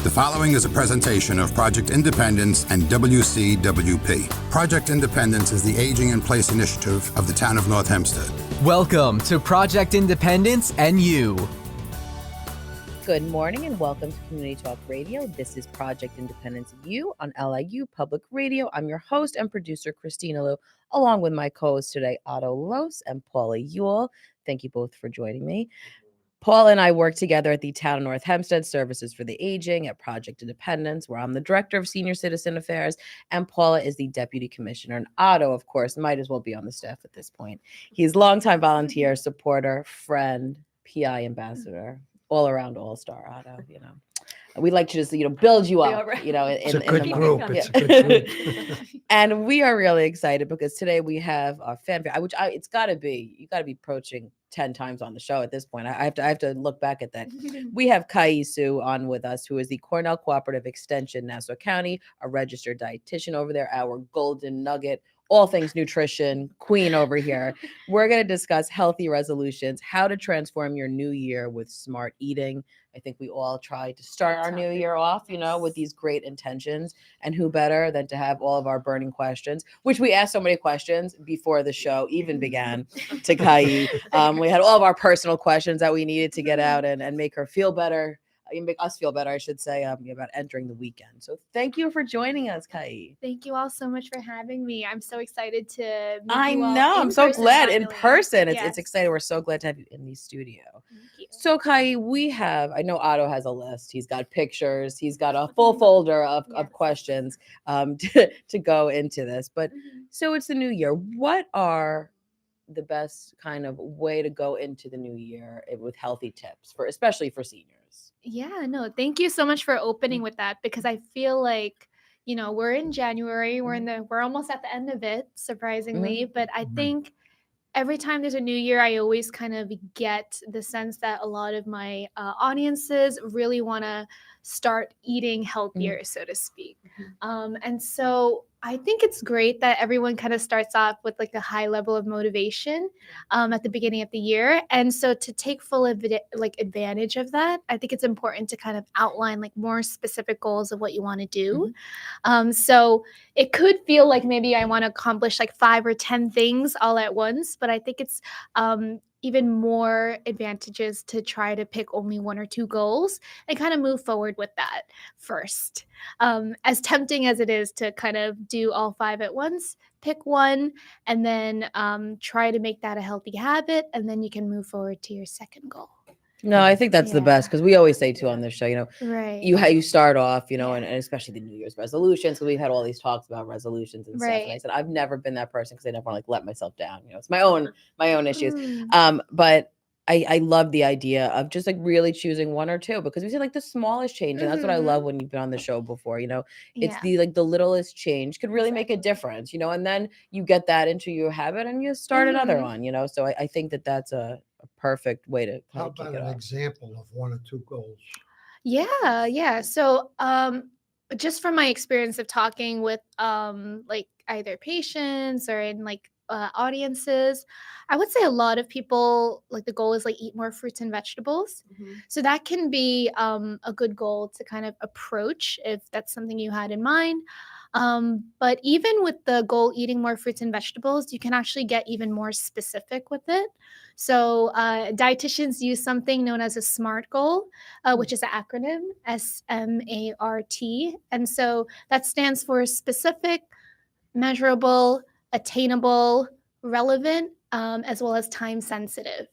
The following is a presentation of Project Independence and WCWP. Project Independence is the Aging in Place initiative of the town of North Hempstead. Welcome to Project Independence and You. Good morning and welcome to Community Talk Radio. This is Project Independence and You on LIU Public Radio. I'm your host and producer, Kristina Liu, along with my co-hosts today, Otto Los and Paula Ewell. Thank you both for joining me. Paula and I work together at the Town of North Hempstead Services for the Aging at Project Independence, where I'm the Director of Senior Citizen Affairs, and Paula is the Deputy Commissioner. And Otto, of course, might as well be on the staff at this point. He's longtime volunteer, supporter, friend, PI ambassador, all-around all-star, Otto, you know. We like to just, build you up, It's a in good the group. morning. It's a good group. And we are really excited because today we have our fanfare, which you got to be approaching 10 times on the show at this point. I have to look back at that. We have Khy Ee Siew on with us, who is the Cornell Cooperative Extension, Nassau County, a registered dietitian over there, our golden nugget, all things nutrition queen over here. We're going to discuss healthy resolutions, how to transform your new year with smart eating. I think we all try to start our new year off, with these great intentions, and who better than to have all of our burning questions, which we asked so many questions before the show even began to Khy Ee. We had all of our personal questions that we needed to get out and make her feel better. Make us feel better, I should say, about entering the weekend. So thank you for joining us, Khy Ee. Thank you all so much for having me. I'm so excited to meet I you all know. I'm so glad in finally. person. It's Yes. exciting. We're so glad to have you in the studio. Thank you. So Khy Ee, I know Otto has a list. He's got pictures. He's got a full folder of Yes. questions to go into this. But so it's the new year. What are the best kind of way to go into the new year with healthy tips especially for seniors? Yeah, no, thank you so much for opening with that, because I feel like, we're in January, we're almost at the end of it, surprisingly, but I think every time there's a new year, I always kind of get the sense that a lot of my audiences really want to start eating healthier, so to speak. And so I think it's great that everyone kind of starts off with like a high level of motivation at the beginning of the year. And so to take full advantage of that, I think it's important to kind of outline like more specific goals of what you want to do. So it could feel like maybe I want to accomplish like 5 or 10 things all at once, but I think it's even more advantageous to try to pick only 1 or 2 goals and kind of move forward with that first. As tempting as it is to kind of do all 5 at once, pick one and then try to make that a healthy habit, and then you can move forward to your second goal. No, I think that's the best, because we always say too on this show, Right. you start off, and especially the New Year's resolutions. So we've had all these talks about resolutions and stuff. And I said I've never been that person because I never want to let myself down. It's my own issues. But I love the idea of just like really choosing 1 or 2, because we say like the smallest change, and that's what I love when you've been on the show before. It's the littlest change could really make a difference. And then you get that into your habit and you start another one. So I think that's a perfect way to How kind of about kick it an off. example of 1 or 2 goals? Yeah. So just from my experience of talking with like either patients or in like audiences, I would say a lot of people, like the goal is like eat more fruits and vegetables. So that can be a good goal to kind of approach if that's something you had in mind. But even with the goal eating more fruits and vegetables, you can actually get even more specific with it. So dietitians use something known as a SMART goal, which is an acronym, SMART. And so that stands for specific, measurable, attainable, relevant, as well as time sensitive.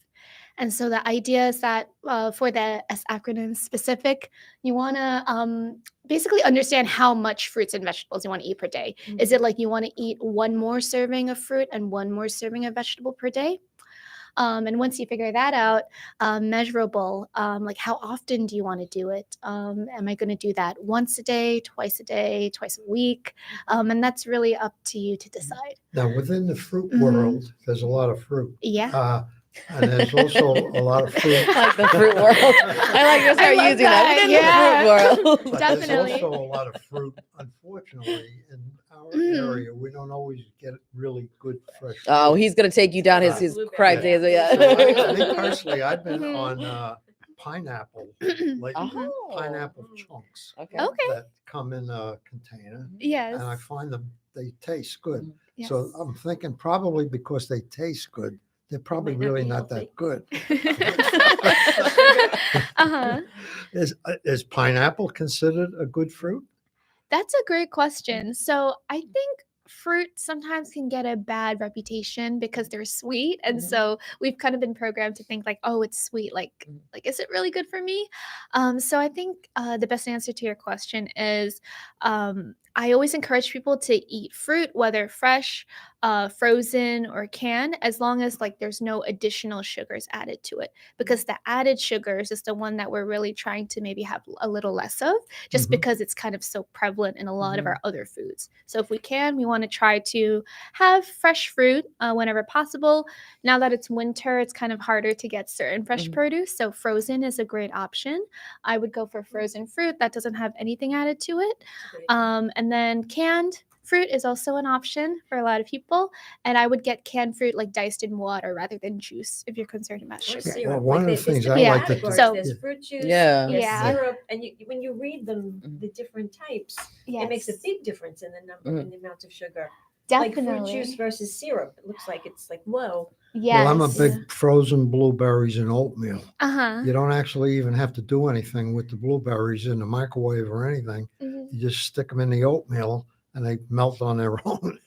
And so the idea is that for the acronym specific, you want to basically understand how much fruits and vegetables you want to eat per day. Is it like you want to eat 1 more serving of fruit and 1 more serving of vegetable per day? And once you figure that out, measurable, like how often do you want to do it? Am I going to do that once a day, twice a week? And that's really up to you to decide. Now, within the fruit world, there's a lot of fruit. Yeah. And there's also a lot of fruit. I like the fruit world. I like to start love using that. that. In Yeah. the fruit world. But Definitely. there's also a lot of fruit, unfortunately, in our area. We don't always get really good fresh fruit. Oh, he's going to take you down his Blueberry. cripe days. So Yeah. me personally, I've been on pineapple, like Oh. pineapple chunks Okay. Okay. that come in a container, Yes. and I find them they taste good. Yes. So I'm thinking probably because they taste good, they're probably might not really be not healthy. that good. Uh-huh. Is pineapple considered a good fruit? That's a great question. So I think fruit sometimes can get a bad reputation because they're sweet, and Mhm. so we've kind of been programmed to think like, oh, it's sweet. Like, is it really good for me? So I think the best answer to your question is, I always encourage people to eat fruit, whether fresh, frozen, or canned, as long as like there's no additional sugars added to it. Because the added sugars is the one that we're really trying to maybe have a little less of, just Mhm. because it's kind of so prevalent in a lot of our other foods. So if we can, we want to try to have fresh fruit whenever possible. Now that it's winter, it's kind of harder to get certain fresh Mhm. produce. So frozen is a great option. I would go for frozen fruit that doesn't have anything added to it. And then canned fruit is also an option for a lot of people. And I would get canned fruit like diced in water rather than juice if you're concerned about Or sugar. syrup. Well, one of the there's things different I like to categories. So- There's fruit juice, Yeah. there's Yeah. syrup, and when you read them, Mhm. the different types, Yes. it makes a big difference in the number, in the amount of sugar. Like Definitely. fruit juice versus syrup, it looks like it's like whoa. Yes. Well, I'm a big frozen blueberries and oatmeal. Uh-huh. You don't actually even have to do anything with the blueberries in the microwave or anything. Mhm. You just stick them in the oatmeal and they melt on their own.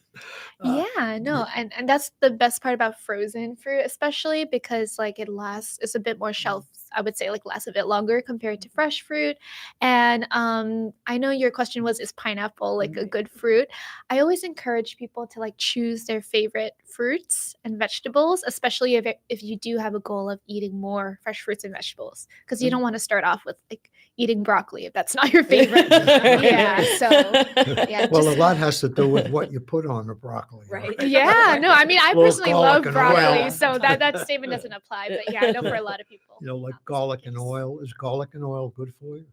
Yeah, no, and that's the best part about frozen fruit, especially because like it's a bit more shelf, I would say, like lasts a bit longer compared to fresh fruit. And I know your question was, is pineapple like a good fruit? I always encourage people to like choose their favorite fruits and vegetables, especially if you do have a goal of eating more fresh fruits and vegetables, because you don't want to start off with like eating broccoli if that's not your favorite. Yeah, so yeah, Well, a just- lot has to do with what you put on the broccoli. Right. Yeah, no, I mean, I Little personally love garlic and broccoli, oil. so that statement doesn't apply. But yeah, I know for a lot of people. You know, like not the garlic case. and oil. Is garlic and oil good for you?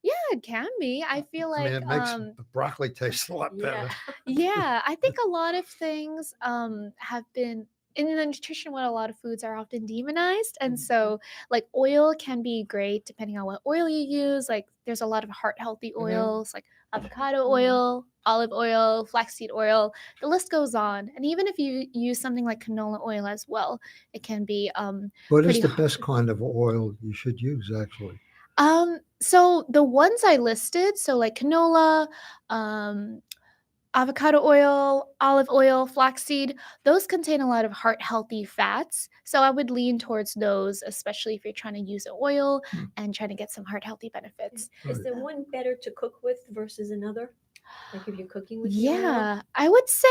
Yeah, it can be. I feel I like, mean, it makes the broccoli taste a lot better. yeah, I think a lot of things have been in the nutrition world. A lot of foods are often demonized, and so like oil can be great depending on what oil you use. Like there's a lot of heart healthy oils, like avocado oil, olive oil, flaxseed oil. The list goes on. And even if you use something like canola oil as well, it can be What is pretty the best kind of oil you should use, actually? So the ones I listed, so like canola, um, avocado oil, olive oil, flaxseed, those contain a lot of heart healthy fats. So I would lean towards those, especially if you're trying to use an oil and trying to get some heart healthy benefits. Is there one better to cook with versus another? Like if you're cooking with the oil? Yeah, I would say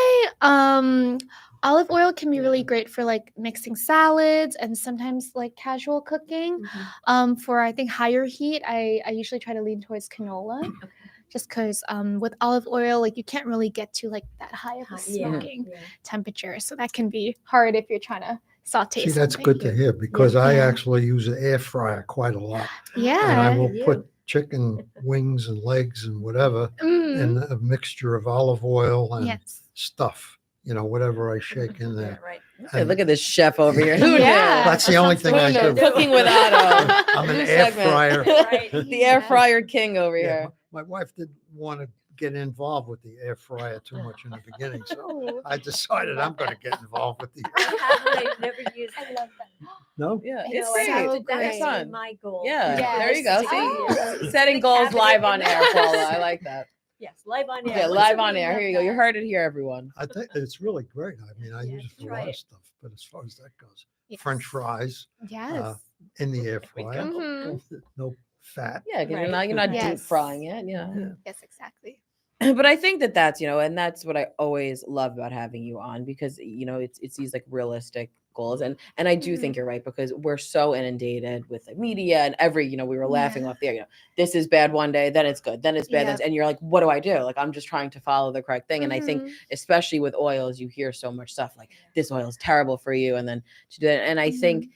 olive oil can be really great for like mixing salads and sometimes like casual cooking. Mhm. For I think higher heat, I usually try to lean towards canola. Okay. Just because with olive oil, like you can't really get to like that high of a Yeah, smoking yeah. temperature, so that can be hard if you're trying to saute See, that's something. good to hear because I Yeah. actually use an air fryer quite a lot. And I Yeah. will you. put chicken wings and legs and whatever Mm. in a mixture of olive oil and Yes. stuff, whatever I shake in Yeah, there. right. Hey, look at this chef over here. Who Yeah. knew? That's the only thing I Who knew? do. Cooking with Otto. I'm an New air segment. fryer. Right. The air Yeah. fryer king over Yeah, here. my wife didn't want to get involved with the air fryer too much in the beginning, so Oh, I decided I'm going to get involved with the. I haven't. I've never used I it. love that. No, Yeah, It's it's No, great. I have so to, that has great. been Fun. my goal. Yeah, Yes. there you go. Oh. See, setting goals live on air, Paula. I like that. Yes, live on air. Yeah, What's live the on name air. of Here you go. You that? heard it here, everyone. I think it's really great. I mean, I Yeah, use it for a try lot of it. stuff, but as far as that goes, Yes. French fries Yes. in the air There we fryer, go. Mhm. no fat. Yeah, because Right. you're not deep Yes. frying it. Yeah. Yeah. Yes, exactly. But I think that's and that's what I always love about having you on, because it's these like realistic goals, and I do think you're right, because we're so inundated with like media and every we were laughing Yeah. off there, this is bad one day, then it's good, then it's bad, Yep. and you're like, what do I do? Like, I'm just trying to follow the correct thing. And I think Mhm. especially with oils, you hear so much stuff like this oil is terrible for you, and then to do that. And I think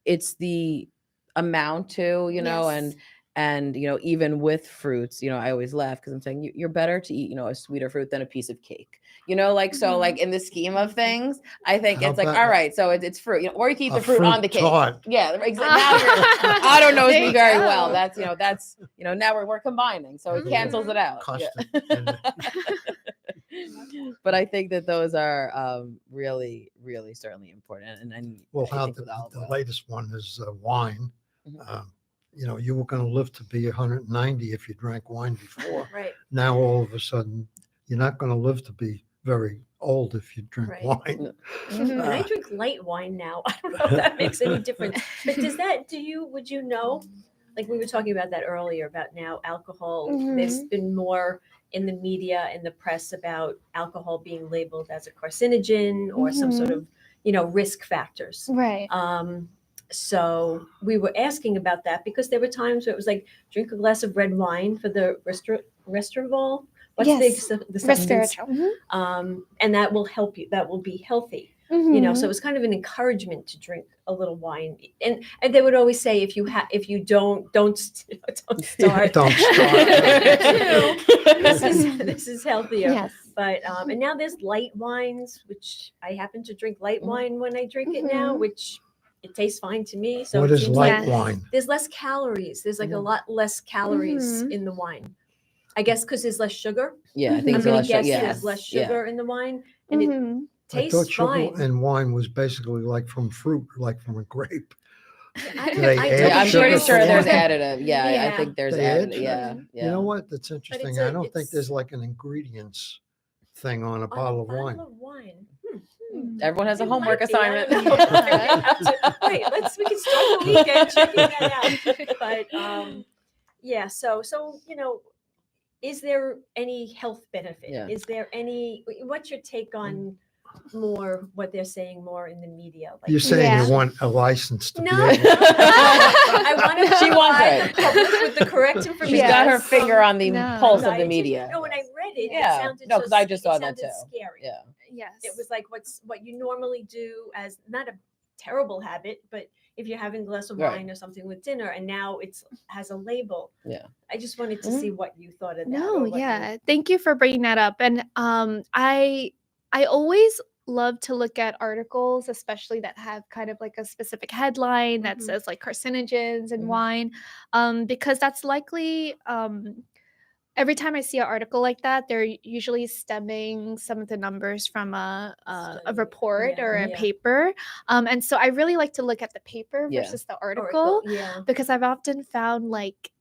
it's the amount too, and Yes. And even with fruits, I always laugh because I'm saying you're better to eat a sweeter fruit than a piece of cake. So like in the scheme of things, I think How it's like, about all right, so it's fruit, or you can eat a the fruit on fruit the cake. tart? Yeah, exactly. Now Otto knows There me you very go. well. That's now we're combining, so it Mhm. cancels it out. Yeah. Custard. And But I think that those are really, really certainly important. And well, I how think with olive the oil. latest one is wine. Mhm. You were going to live to be 190 if you drank wine before. Right. Now all of a sudden, you're not going to live to be very old if you drink Right. wine. Mhm. And I drink light wine now. I don't know if that makes any difference. But would you know? Like we were talking about that earlier about now alcohol. There's been more in the media, in the press about alcohol being labeled as a carcinogen or some sort of, risk factors. Right. So we were asking about that because there were times where it was like, drink a glass of red wine for the resveratrol. What's Yes. the substance? Resveratrol. And that will help you. That will be healthy. Mhm. So it was kind of an encouragement to drink a little wine. And they would always say, if you don't start. Don't start. This is healthier. Yes. But and now there's light wines, which I happen to drink light wine when I drink it now, Mhm. which it tastes fine to me. So What it is seems light like Yes. wine? there's less calories. There's like a lot less calories Mhm. in the wine. I guess because there's less sugar. Yeah, I think Mhm. I'm it's gonna less guess yeah. there's less Yeah. sugar in the wine, and it Mhm. I thought tastes sugar fine. and wine was basically like from fruit, like from a grape. I Do they I add don't Yeah, I'm sugar pretty know. for sure there's wine? additive. Yeah, I Yeah. think there's They add additive. sugar? Yeah, yeah. You know what? That's interesting. I don't think it's- there's like an ingredients thing on a On a bottle of wine. bottle of wine. Everyone has a It homework might be. I assignment. don't know. Yeah. Wait, we can start the weekend checking that out. But yeah, so is there any health benefit? Yeah. Is there any? What's your take on more what they're saying more in the media? Like, You're saying Yeah. you want a license to No. be able I want to She wants provide it. the public with the correct information. She's got her Yes. finger on the No. pulse of the Scientific- media. No, when I read it, Yeah. it sounded No, 'cause I just it saw that sounded too. scary. Yeah. Yes. It was like what you normally do as not a terrible habit, but if you're having a glass of Right. wine or something with dinner, and now it's has a label. Yeah. I just wanted to Mhm. see what you thought of that. No, or what you- yeah. Thank you for bringing that up. And I always love to look at articles, especially that have kind of like a specific headline that Mhm. says like carcinogens in Mhm. wine, because that's likely every time I see an article like that, they're usually stemming some of the numbers from a Study. report Yeah, or a yeah. paper, and so I really like to look at the paper Yeah. versus the article Yeah. because I've often found like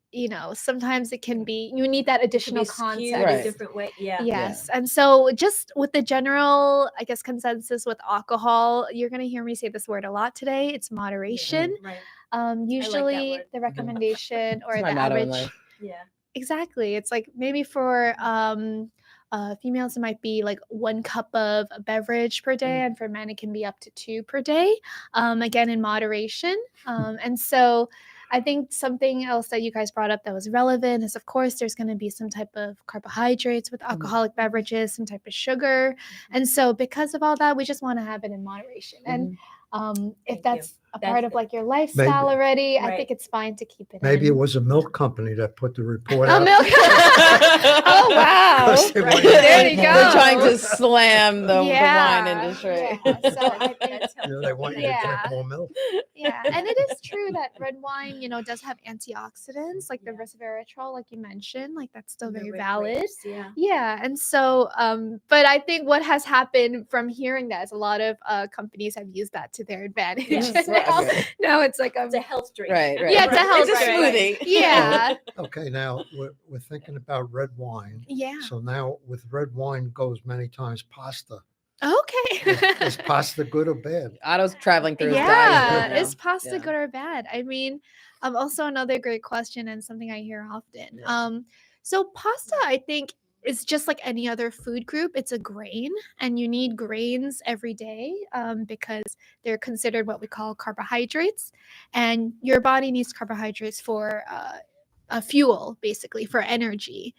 sometimes it can be you need that additional It could be skewed context. a different way. Yeah. Yes. And so just with the general, I guess, consensus with alcohol, you're going to hear me say this word a lot today. It's moderation. Right. Usually word. the recommendation or It's the my motto in average. life. Yeah. Exactly. It's like maybe for females, it might be like 1 cup of a beverage per day. And for men, it can be up to 2 per day. Again, in moderation. And so I think something else that you guys brought up that was relevant is, of course, there's going to be some type of carbohydrates with alcoholic beverages, some type of sugar. And so because of all that, we just want to have it in moderation. And Thank if you. that's a part That's of it. like your lifestyle already, I Right. think it's fine to keep it Maybe in. it was a milk company that put the report A out. milk. Oh wow! Because they wanted There to you make go. more They're trying to milk. slam the wine Yeah, industry. yeah. So I think That's They want you to Yeah. drink more milk. yeah, and it is true that red wine, does have antioxidants like the Yeah. resveratrol, like you mentioned, like that's still The very red valid. grapes, Yeah. Yeah, and so, but I think what has happened from hearing that is a lot of companies have used that to their advantage. Yes. And now, Okay. now it's like It's a health drink. Right, right. Yeah, it's a health It's a drink. smoothie. Yeah, Okay, now we're thinking about red wine. yeah. So now with red wine goes many times pasta. Okay. Is pasta good or bad? Otto's traveling through his diet. Yeah, right now. is pasta Yeah. good or bad? I mean, also another great question and something I hear often. Yeah. So pasta, I think, is just like any other food group. It's a grain, and you need grains every day because they're considered what we call carbohydrates, and your body needs carbohydrates for a fuel, basically for energy.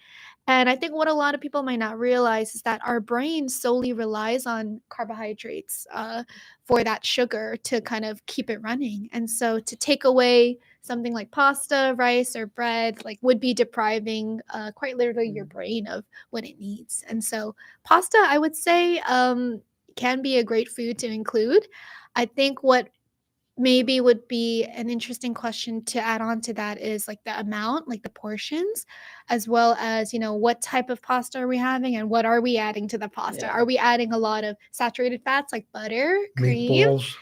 And I think what a lot of people might not realize is that our brain solely relies on carbohydrates for that sugar to kind of keep it running. And so to take away something like pasta, rice, or bread like would be depriving quite literally your brain of what it needs. And so pasta, I would say, can be a great food to include. I think what maybe would be an interesting question to add on to that is like the amount, like the portions, as well as, what type of pasta are we having and what are we adding to the pasta? Yeah. Are we adding a lot of saturated fats like butter, cream? Meatballs.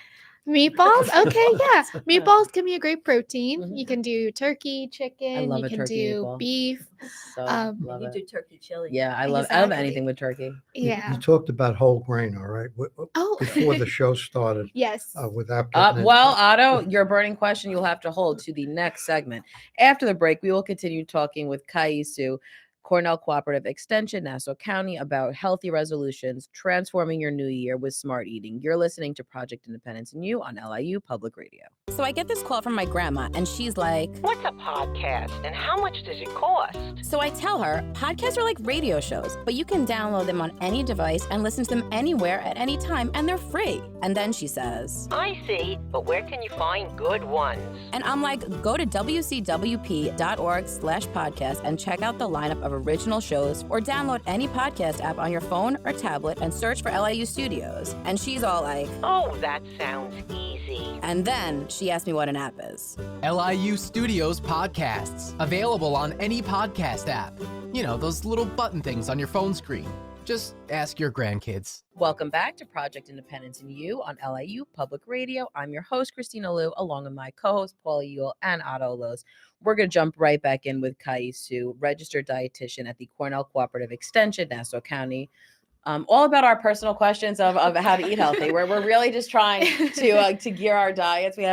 Meatballs? Okay, yeah. Meatballs can be a great protein. Mhm. You can do turkey, I chicken, love you a can turkey do meatball. beef. So Um, And love you it. do turkey chili. Yeah, I love anything Exactly. with turkey. You Yeah. talked about whole grain, all right? Oh. Before the show started, Yes. without getting Well, into Otto, your burning question you'll have to hold to the next segment. After the break, we will continue talking with Khy Ee Siew, Cornell Cooperative Extension, Nassau County, about healthy resolutions, transforming your new year with smart eating. You're listening to Project Independence and You on LIU Public Radio. So I get this call from my grandma, and she's like, "What's a podcast and how much does it cost?" So I tell her, podcasts are like radio shows, but you can download them on any device and listen to them anywhere at any time, and they're free. And then she says, "I see, but where can you find good ones?" And I'm like, go to wcwp.org/podcast and check out the lineup of original shows, or download any podcast app on your phone or tablet and search for LIU Studios. And she's all like, "Oh, that sounds easy." And then she asked me what an app is. LIU Studios podcasts, available on any podcast app. Those little button things on your phone screen. Just ask your grandkids. Welcome back to Project Independence and You on LIU Public Radio. I'm your host, Kristina Liu, along with my co-host, Paula Yule and Otto Loos. We're going to jump right back in with Khy Ee Siew, registered dietitian at the Cornell Cooperative Extension, Nassau County. All about our personal questions of how to eat healthy. We're really just trying to gear our diets. We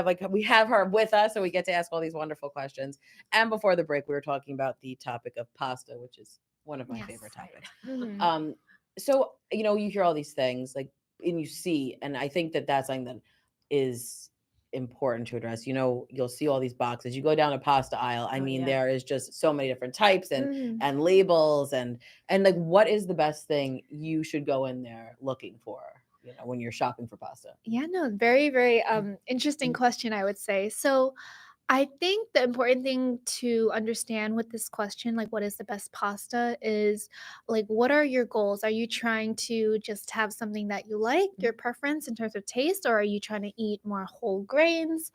have her with us, so we get to ask all these wonderful questions. And before the break, we were talking about the topic of pasta, which is one of my favorite topics. Mhm. So you hear all these things and you see, and I think that's something that is important to address. You'll see all these boxes. You go down a pasta aisle. I mean, yeah. there is just so many different types and Mhm. and labels and like, what is the best thing you should go in there looking for? When you're shopping for pasta. Yeah, no, very, very interesting question, I would say. So I think the important thing to understand with this question, like what is the best pasta, is like what are your goals? Are you trying to just have something that you like, your preference in terms of taste, or are you trying to eat more whole grains?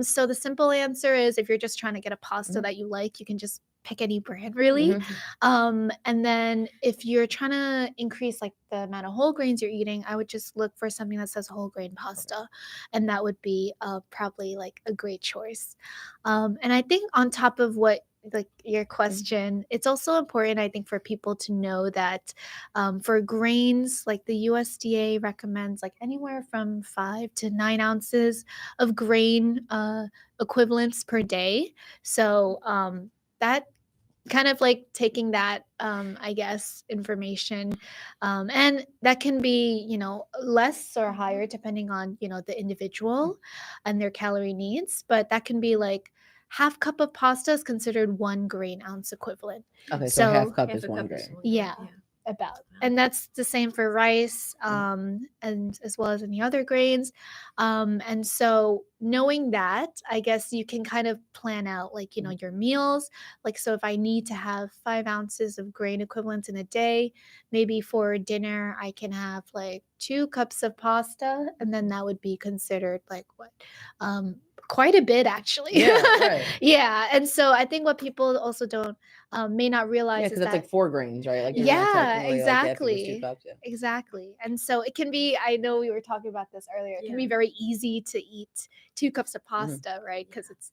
So the simple answer is if you're just trying to get a pasta Mhm. that you like, you can just pick any brand really. Mhm. And then if you're trying to increase like the amount of whole grains you're eating, I would just look for something that says whole grain pasta, and that would be probably like a great choice. And I think on top of what like your question, it's also important I think for people to know that for grains, like the USDA recommends like anywhere from 5 to 9 ounces of grain equivalents per day. So that kind of like taking that I guess information, and that can be less or higher depending on the individual and their calorie needs, but that can be like half cup of pasta is considered 1 grain ounce equivalent. Okay, so half cup Half is a one cup is grain. one Yeah. About, and that's the same for rice, and as well as any other grains. And so knowing that, I guess you can kind of plan out like your meals. Like, so if I need to have 5 ounces of grain equivalents in a day, maybe for dinner I can have like 2 cups of pasta, and then that would be considered like what, quite a bit actually. Yeah, right. Yeah, and so I think what people also don't may not realize Yeah, is because that's that like 4 grains, right? Like, you're not yeah, technically, like, if it was 2 exactly. cups, yeah. Exactly. And so it can be, I know we were talking about this earlier, it can be Yeah. very easy to eat 2 cups of pasta, right? Because it's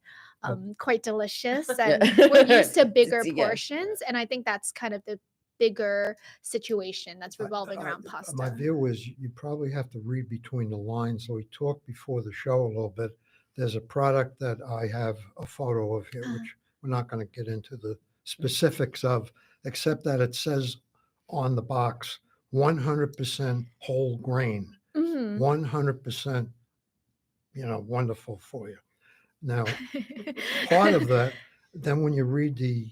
quite delicious, and we're used to bigger Yeah. portions. And I think that's kind of the bigger situation that's revolving around My pasta. view is you probably have to read between the lines. So we talked before the show a little bit. There's a product that I have a photo of here, which we're not going to get into the specifics of, except that it says on the box 100% whole grain, Mhm. 100%, wonderful for you. Now, part of that, then when you read the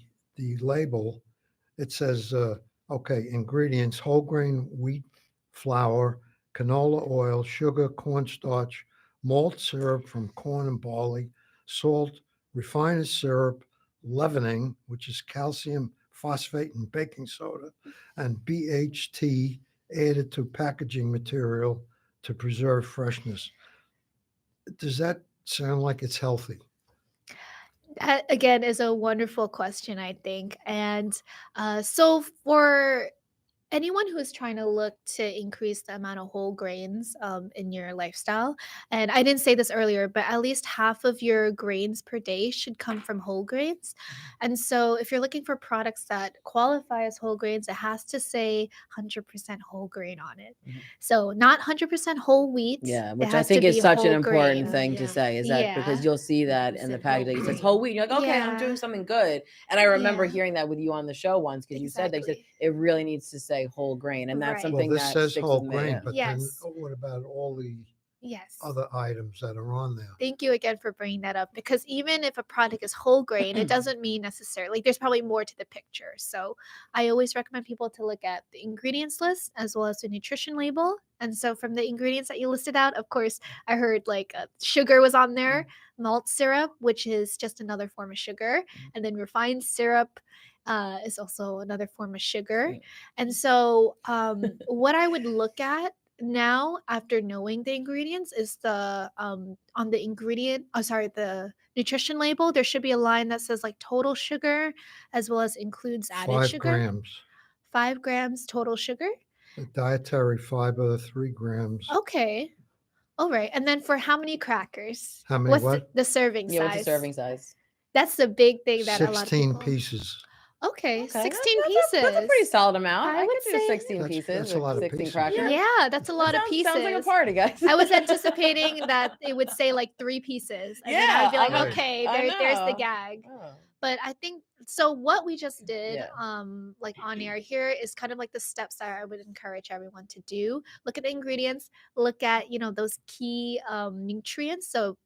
label, it says, okay, ingredients: whole grain wheat flour, canola oil, sugar, cornstarch, malt syrup from corn and barley, salt, refined syrup, leavening, which is calcium phosphate and baking soda, and BHT added to packaging material to preserve freshness. Does that sound like it's healthy? That again is a wonderful question, I think. And so for anyone who is trying to look to increase the amount of whole grains in your lifestyle, and I didn't say this earlier, but at least half of your grains per day should come from whole grains. And so if you're looking for products that qualify as whole grains, it has to say 100% whole grain on it. Mhm. So not 100% whole wheel. Yeah, It which I has to think is be such an whole important grain. thing to Yeah. say, is that because Yeah. you'll see that in the 100% whole packaging, it says grain. whole wheat. You're like, okay, I'm doing Yeah. something good. And I remember Yeah. hearing that with you on the show once, because you said Exactly. it really needs to say whole grain. And that's Right. something Well, this that says sticks whole with me. grain, Yeah. but then Yes. what about all the Yes. other items that are on there? Thank you again for bringing that up, because even if a product is whole grain, it doesn't mean necessarily, there's probably more to the picture. So I always recommend people to look at the ingredients list as well as the nutrition label. And so from the ingredients that you listed out, of course, I heard like sugar was on there, malt syrup, which is just another form of sugar, and then refined syrup is also another form of sugar. Yeah. And so what I would look at now after knowing the ingredients is the on the the nutrition label, there should be a line that says like total sugar as well as includes added 5 sugar. grams. 5 grams total sugar. The dietary fiber, 3 grams. Okay. All right. And then for how many crackers? How many What's what? the serving Yeah, what's the size? serving size? That's the big thing that a lot of 16 people. pieces. Okay, Okay, 16 that's pieces. that's a pretty solid amount. I I would could do say- 16 That's- pieces that's a with lot of 16 pieces. crackers. Yeah, that's a lot of pieces. Sounds like a party, guys. I was anticipating that it would say like 3 pieces. And then Yeah, I'd be like, Right. okay, I there's the know. gag. Oh. But I think so what we just did Yeah. like on air here is kind of like the steps that I would encourage everyone to do. Look at the ingredients, look at, those key nutrients. So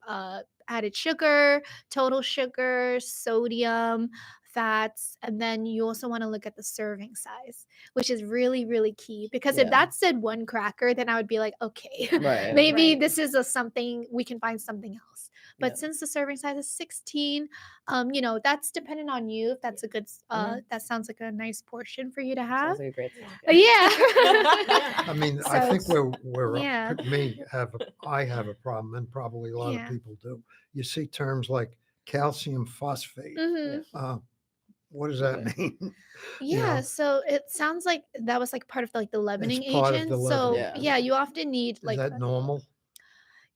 added sugar, total sugar, sodium, fats, and then you also want to look at the serving size, which is really, really key, because if Yeah. that said 1 cracker, then I would be like, okay, Right. maybe Right. this is something we can find something else. But Yeah. since the serving size is 16, that's dependent on you. If that's a good, that sounds like a nice portion for you to have. Sounds like a great thing. Yeah. I mean, I think So- we're Yeah. I have a problem, and probably a lot Yeah. of people do. You see terms like calcium phosphate. Mhm. What does that mean? Yeah, know, so it sounds like that was like part of like the leavening part of agent. the So leavening. yeah, you often need Is like that normal?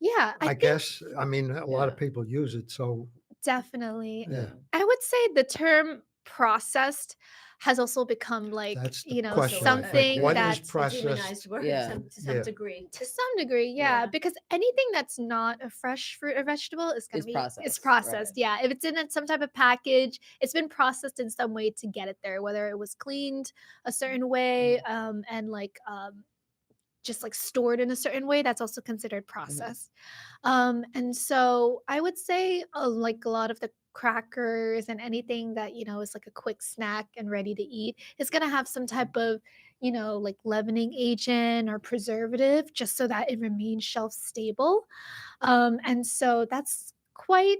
yeah, I think guess. I mean, a lot of Yeah. people use it, so definitely. yeah. I would say the term processed has also become like, That's the question. I think. something What is that's A processed? demonized word Yeah. to some Yeah. degree. to some degree, yeah, Yeah. because anything that's not a fresh fruit or vegetable is going Is to be processed, it's right. processed. Yeah, if it's in some type of package, it's been processed in some way to get it there, whether it was cleaned a certain way and like just like stored in a certain way, that's also considered processed. And so I would say like a lot of the crackers and anything that is like a quick snack and ready to eat is going to have some type of like leavening agent or preservative, just so that it remains shelf stable. And so that's quite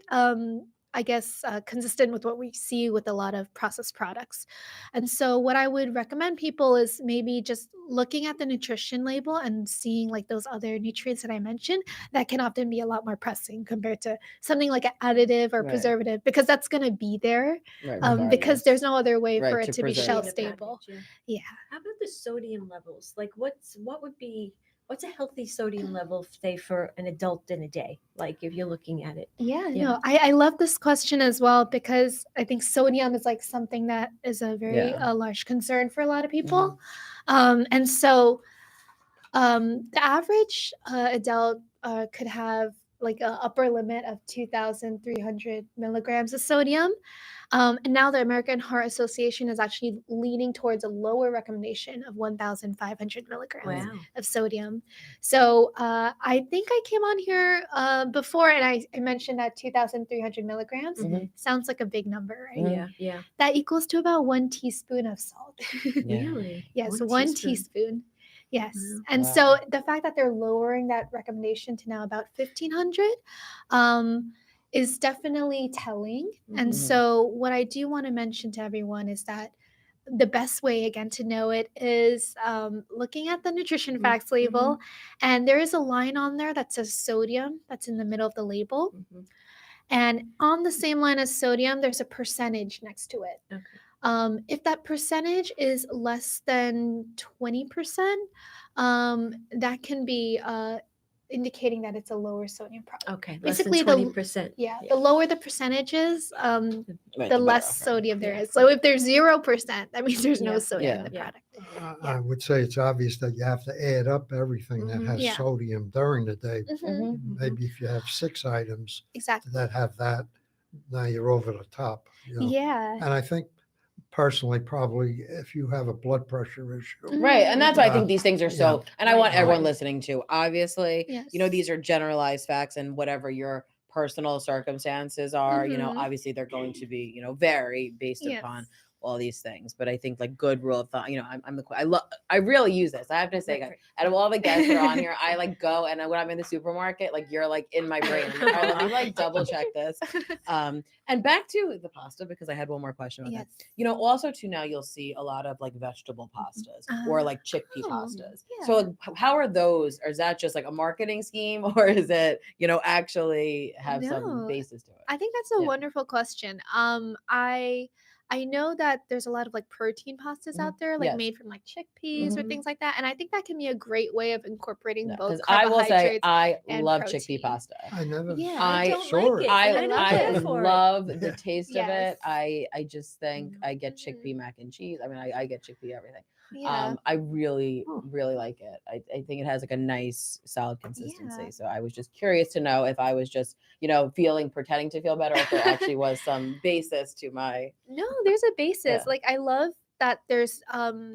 I guess consistent with what we see with a lot of processed products. And so what I would recommend people is maybe just looking at the nutrition label and seeing like those other nutrients that I mentioned that can often be a lot more pressing compared to something like an additive or Right. preservative, because that's going to be there Right. because regardless. there's no other way Right, for it to to be preserve shelf In a package, stable. yeah. Yeah. How about the sodium levels? Like what's a healthy sodium level, say, for an adult in a day? Like if you're looking at it. Yeah, Yeah. no, I love this question as well, because I think sodium is like something that is a very Yeah. large concern for a lot of people. And so the average adult could have like an upper limit of 2,300 milligrams of sodium. And now the American Heart Association is actually leaning towards a lower recommendation of 1,500 milligrams Wow. of sodium. So I think I came on here before and I mentioned that 2,300 milligrams Mhm. sounds like a big number, right? Yeah, yeah. That equals to about 1 teaspoon of salt. Yeah. Really? Yes, 1 teaspoon. Yes. Wow. And Wow. so the fact that they're lowering that recommendation to now about 1,500, is definitely telling. And Mhm. so what I do want to mention to everyone is that the best way again to know it is looking at the nutrition Mhm, facts label, and there is a line on there that says sodium that's in the middle of the label, Mhm. and on the same line as sodium there's a percentage next to it. Okay. If that percentage is less than 20%, that can be indicating that it's a lower sodium product. Okay. Less than Basically, 20%. the lower the percentage is, Right, the better less off, right? sodium there Yeah. is. So if there's 0%, that means there's no Yeah. sodium in Yeah. the Yeah. product. I would say it's obvious that you have to add up everything that Mhm. has Yeah. sodium during the day. Mhm. Maybe if you have 6 items Exactly. that have that, now you're over the top. Yeah. And I think personally, probably if you have a blood pressure issue, Right. And that's why I Uh, think these things are so, yeah. and I want Right. everyone Right. listening to, obviously, Yes. these are generalized facts, and whatever your personal circumstances are, Mhm. obviously they're going to be, vary based Yes. upon all these things. But I think like good rule of thumb, I really use this. I have to say, Right, guys, right. out of all the guests that are on here, I like go and when I'm in the supermarket, like you're like in my brain. I'm like, oh, let me like double check this. And back to the pasta, because I had one more question about Yes. that. Also too, now you'll see a lot of like vegetable pastas or like chickpea Oh, pastas. yeah. So like, how are those, or is that just like a marketing scheme, or is it, actually have some No, basis to it? I think that's a Yeah. wonderful question. I know that there's a lot of like protein pastas Mhm. out there, like Yes. made from like chickpeas or Mhm. things like that, and I think that can be a great way of incorporating both Because I will say carbohydrates I and love protein. chickpea pasta. I never Yeah. I I don't saw like it. it. I and I don't love care it. for love the Yeah. taste of Yes. it. I just think Mhm. I get chickpea mac and cheese. I mean, I get chickpea everything. Yeah. I really, really like it. I think it has like a nice solid consistency. Yeah. So I was just curious to know if I was just, pretending to feel better, or if there actually was some basis to my. No, there's a basis. Yeah. Like I love that there's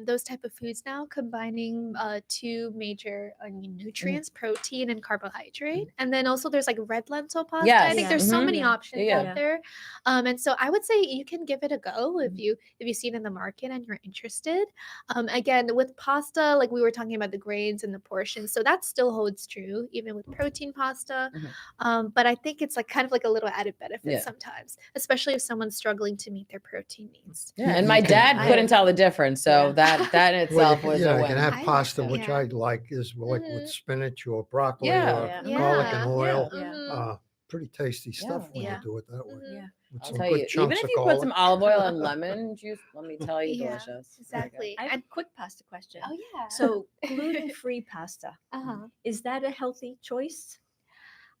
those type of foods now combining two major nutrients, protein and carbohydrate. And then also there's like red lentil pasta. I think Yes. there's so Mhm. many Yeah. options Yeah. out there. And so I would say you can give it a go if you see it in the market and you're interested. Again, with pasta, like we were talking about the grains and the portions, so that still holds true even with protein pasta. But I think it's like kind of like a little added benefit Yeah. sometimes, especially if someone's struggling to meet their protein needs. Yeah, You- and you my can- dad I- couldn't tell the difference. So Yeah. that in Well, itself was you a can win. have I pasta, like which that. I like, is like with Mhm. spinach or broccoli Yeah. or Yeah. garlic and Yeah. oil. Yeah. Mhm. Pretty tasty stuff when Yeah. you do it that way. Mhm. Yeah. With I'll some tell good you, even chunks if of you put some garlic. olive oil and lemon juice, let me tell you, Yeah, delicious. Very good. exactly. I have a quick pasta question. Oh yeah. So gluten-free pasta, uh-huh. is that a healthy choice?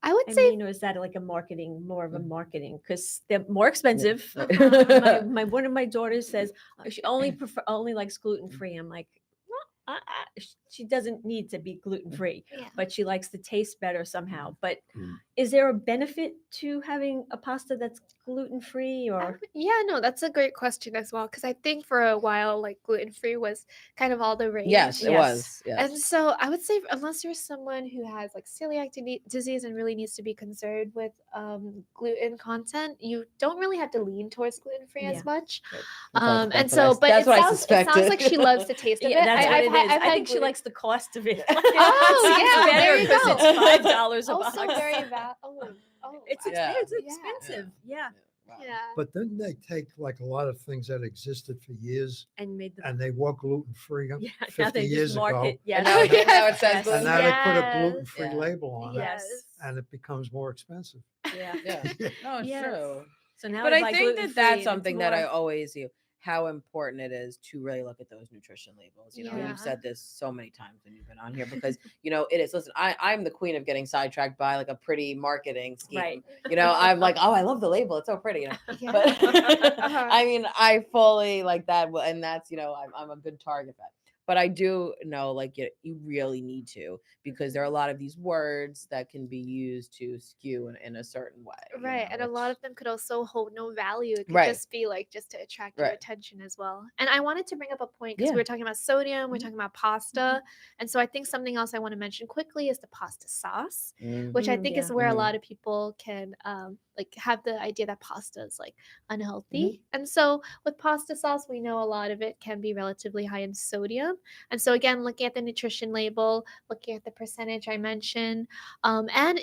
I would I say mean, or is that like more of a marketing? Because they're more expensive. Uh-huh. my one of my daughters says she only likes gluten-free. I'm like, well, she doesn't need to be gluten-free, yeah. but she likes the taste better somehow. But Mm. is there a benefit to having a pasta that's gluten-free, or Yeah, no, that's a great question as well because I think for a while like gluten free was kind of all the rage. Yes, it Yes. was. Yes. And so I would say unless you're someone who has like celiac disease and really needs to be concerned with gluten content, you don't really have to lean towards gluten free Yeah. as much. That's And so, but that's it what I sounds like she suspected. loves the taste of yeah, it. that's what it is. I've I had think she gluten- likes the cost of it. Oh, It's yeah, there you better 'cause go. it's $5 a box. Also very It's wow. Yeah. expensive. Yeah. Wow. Yeah. But then they take like a lot of things that existed for years And made them. and they were gluten free Yeah. 50 Now they just years market. ago. Yes. And now, Yes. now it says Yes. gluten. And now they put a Yes. gluten free Yeah. label on it Yes. and it becomes more expensive. Yeah. Yeah. No, it's Yes. true. So now But I I buy think that gluten-free that's and it's something that I more- always do. How important it is to really look at those nutrition labels. Yeah. You've said this so many times when you've been on here because it is. Listen, I'm the queen of getting sidetracked by like a pretty marketing scheme. Right. I'm like, oh, I love the label. It's so pretty. Yeah. But Uh-huh. I mean, I fully like that, and that's I'm a good target for that. But I do know like you really need to, because there are a lot of these words that can be used to skew in a certain way. Right. And a lot of them could also hold no value. It could Right. just be like just to attract your Right. attention as well. And I wanted to bring up a point because Yeah. we were talking about sodium, we're Mhm. talking about pasta. And so I think something else I want to mention quickly is the pasta sauce, which I think is yeah. where a Mhm. lot of people can like have the idea that pasta is like unhealthy. And so with pasta sauce, we know a lot of it can be relatively high in sodium. And so again, looking at the nutrition label, looking at the percentage I mentioned, and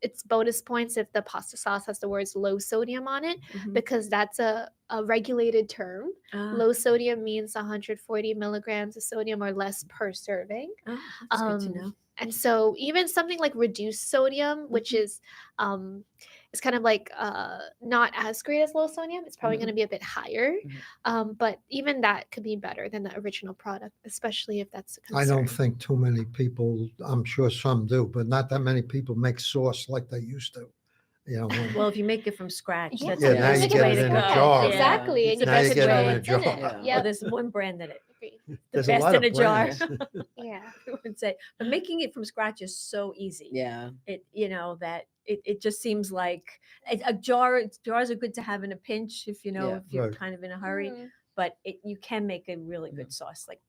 it's bonus points if the pasta sauce has the words low sodium on it, Mhm. because that's a regulated term. Ah, Low sodium means 140 milligrams of sodium or less per serving. oh, that's good to know. And so even something like reduced sodium, which is kind of like not as great as low sodium, it's probably going to be a bit higher. But even that could be better than the original product, especially if that's a concern. I don't think too many people, I'm sure some do, but not that many people make sauce like they used to. You know, Well, if you make it from scratch, Yeah, that's Yeah, the now you best get way it to in go. a jar. Yeah. Exactly. It's And the you Now you best get it way in a it's in jar. it. Yeah. Yeah. Well, there's one brand that Agree. the There's a best lot in a of jar. brands. Yeah. I would say, but making it from scratch is so easy. Yeah. It that it just seems like jars are good to have in a pinch if Yeah. if you're Right. kind of in a hurry. Mhm. But you can make a really good sauce, like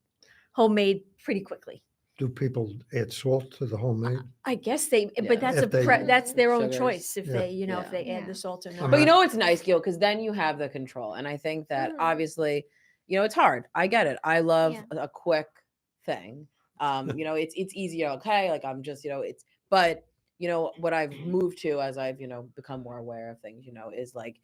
homemade, pretty quickly. Do people add salt to the homemade? I guess they, Yeah. but that's If they- that's their own Sugars. choice if Yeah. they if Yeah. they add Yeah. the salt or I not. mean, But you know what's nice, Gil, because then you have the control. And I think that obviously, it's hard. I get it. I love Yeah. a quick thing. It's easy, okay, like I'm just, but what I've moved to as I've, become more aware of things, is like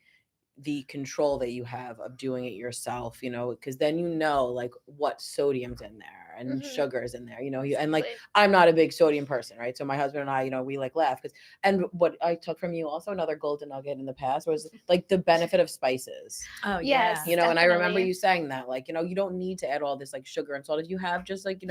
the control that you have of doing it yourself, because then like what sodium's in there and sugars in there, and like Exactly. I'm not a big sodium person, right? So my husband and I, we like laugh and what I took from you also, another golden nugget in the past was like the benefit of spices, Oh Yes. yeah. and I remember Definitely. you saying that, like, you don't need to add all this like sugar and salt if you have just like,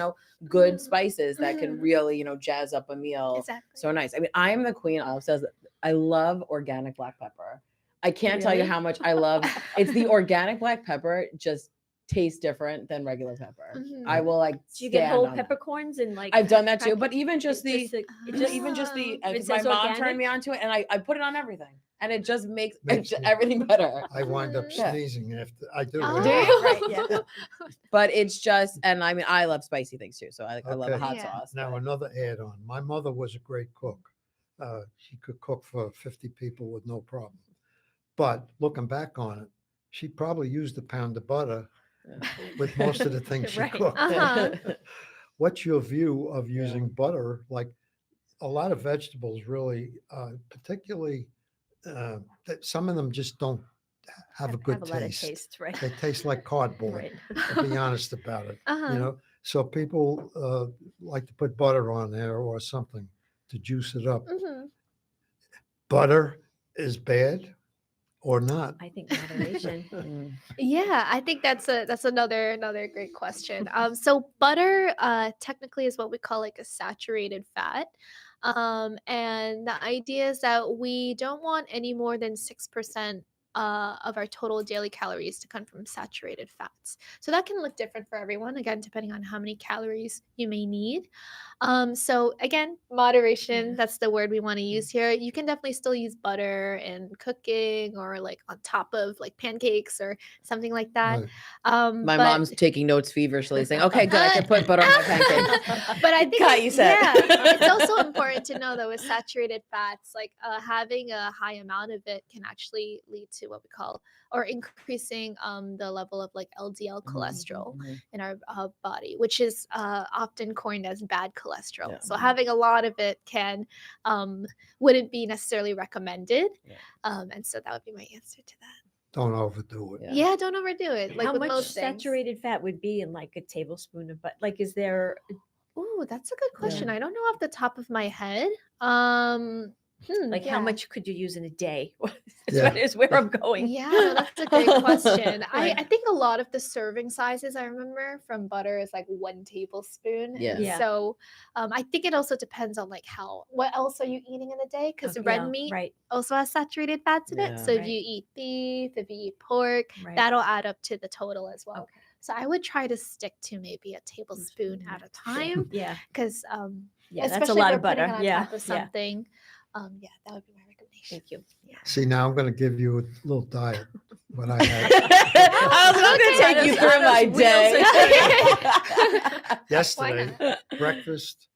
good spices that can really, jazz up a meal. Exactly. So nice. I mean, I am the queen of says I love organic black pepper. I can't tell you Really? how much I love it's the organic black pepper just tastes different than regular pepper. I will like Do you get stand whole on that. peppercorns and like? I've done that too, crack but it? even just It the just- because it my says mom organic? turned me onto it and I put it on everything and it just makes Makes it- everything better. I wind up Yeah. sneezing after I do. Oh. Do yeah. you? Right, yeah. But it's just, and I mean, I love spicy things too. So I love a Okay. hot Yeah. sauce. Now but- another add-on. My mother was a great cook. She could cook for 50 people with no problem. But looking back on it, she probably used a pound of butter with most of the things she Right. cooked. Uh-huh. What's your view of using butter? Like a lot of vegetables really, particularly that some of them just don't have a good a lot of taste. taste, right? They taste like cardboard, Right. to be honest about it. Uh-huh. So people like to put butter on there or something to juice it up. Mhm. Butter is bad or not? I think moderation. Mm. Yeah, I think that's another great question. So butter technically is what we call like a saturated fat. And the idea is that we don't want any more than 6% of our total daily calories to come from saturated fats. So that can look different for everyone, again, depending on how many calories you may need. So again, moderation, that's the word we want to use here. You can definitely still use butter in cooking or like on top of like pancakes or something like that. Right. My But- mom's taking notes feverishly, saying, "Okay, good, I can put butter on my pancake." But I think Khy Ee said. it's also important to know that with saturated fats, like having a high amount of it can actually lead to what we call or increasing the level of like LDL cholesterol in our body, which is often coined as bad cholesterol. Yeah. So having a lot of it can wouldn't be necessarily recommended. Yeah. And so that would be my answer to that. Don't overdo it. Yeah. Yeah, don't overdo it. Like How with much most things. saturated fat would be in like a tablespoon of butter? Like, is there? Ooh, that's a good question. Yeah. I don't know off the top of my head. Like, Yeah. how much could you use in a day? Yeah. Is where I'm going. Yeah, no, that's a great question. I think a lot of the serving sizes I remember from butter is like 1 tablespoon. Yeah. And Yeah. so I think it also depends on like what else are you eating in a day? Because Okay, red yeah, meat right. also has saturated fats in it. Yeah. So if Right. you eat beef, if you eat pork, Right. that'll add up to the total as well. Okay. So I would try to stick to maybe a tablespoon at a time Yeah. because Yeah. That's a especially if lot we're of butter. putting it on Yeah. top of Yeah. something. Yeah, that would be my recommendation. Thank you. See, now I'm going to give you a little diet. What I had I was going to Okay. take you through my Those day. Why yesterday, not? breakfast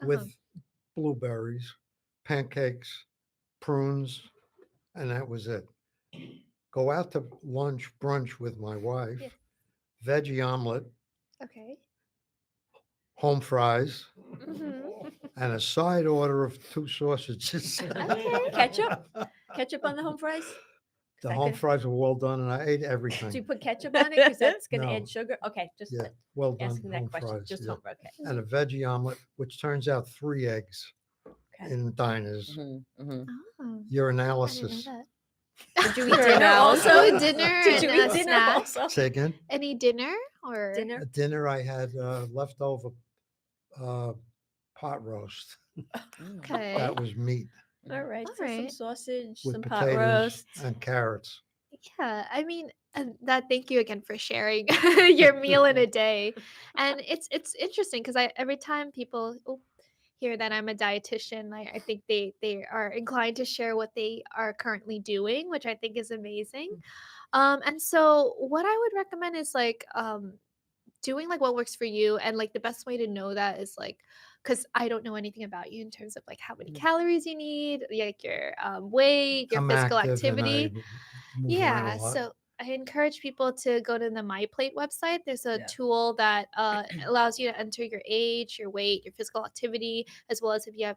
with Uh-huh. blueberries, pancakes, prunes, and that was it. Go out to lunch, brunch with my wife, Yeah. veggie omelet, Okay. home fries, Mhm. and a side order of 2 sausages. Okay. Ketchup on the home fries? The that home good? fries were well done, and I ate Do you everything. put ketchup on it? Because that's going to No. add sugar. Okay, just Yeah, well done asking that home question. fries. Just Yeah. home. Okay. And a veggie omelet, which turns out 3 eggs Okay. in diners. Oh, Your I didn't know analysis. that. Did you eat Your dinner analysis. also? Dinner Did you and eat dinner snack? also? Say again? Any dinner or Dinner. At dinner, I had leftover pot roast. Okay. That was meat All right. All So some right. sausage, with some pot potatoes roast. and carrots. Yeah, I mean, that thank you again for sharing your meal in a day. And it's interesting because I every time people hear that I'm a dietitian, I think they are inclined to share what they are currently doing, which I think is amazing. And so what I would recommend is like doing like what works for you, and like the best way to know that is like because I don't know anything about you in terms of like how many calories you need, like your weight, your I'm physical active and I activity. move around Yeah, a lot. so I encourage people to go to the My Plate website. There's a Yeah. tool that allows you to enter your age, your weight, your physical activity, as well as if you have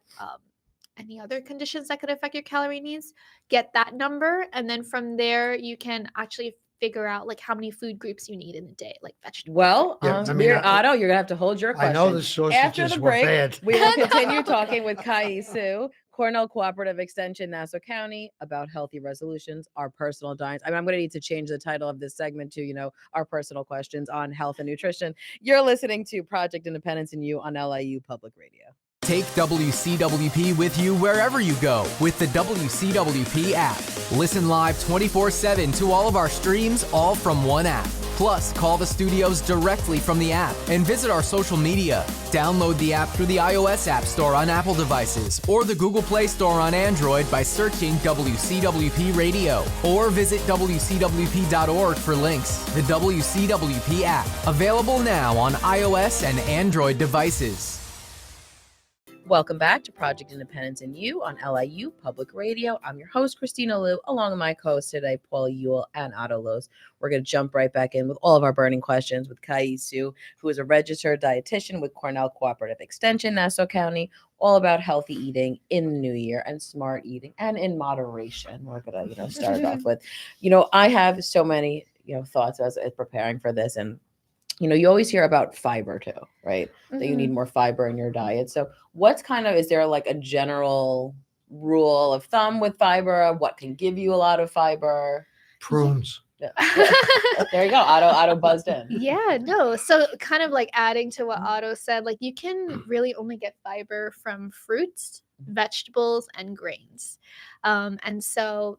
any other conditions that could affect your calorie needs. Get that number, and then from there you can actually figure out like how many food groups you need in a day, like vegetables. Well, Yeah, I mean, Otto, you're gonna have to hold your I question. know the After sausages the were break, bad. we will continue talking with Khy Ee Siew, Cornell Cooperative Extension, Nassau County, about healthy resolutions, our personal diets. I mean, I'm going to need to change the title of this segment to, our personal questions on health and nutrition. You're listening to Project Independence and You on LIU Public Radio. Take WCWP with you wherever you go with the WCWP app. Listen live 24/7 to all of our streams, all from one app. Plus, call the studios directly from the app and visit our social media. Download the app through the iOS App Store on Apple devices or the Google Play Store on Android by searching WCWP Radio, or visit WCWP.org for links. The WCWP app, available now on iOS and Android devices. Welcome back to Project Independence and You on LIU Public Radio. I'm your host, Kristina Liu, along with my co-hosts today, Paula Ewell and Otto Loos. We're going to jump right back in with all of our burning questions with Khy Ee Siew, who is a registered dietitian with Cornell Cooperative Extension, Nassau County, all about healthy eating in the new year and smart eating and in moderation. We're going to, start it off with, I have so many, thoughts as preparing for this, and you always hear about fiber too, right? That you need more fiber in your diet. So is there like a general rule of thumb with fiber? What can give you a lot of fiber? Prunes. Yeah. There you go. Otto buzzed in. Yeah, no. So kind of like adding to what Otto said, like you can really only get fiber from fruits, vegetables, and grains. And so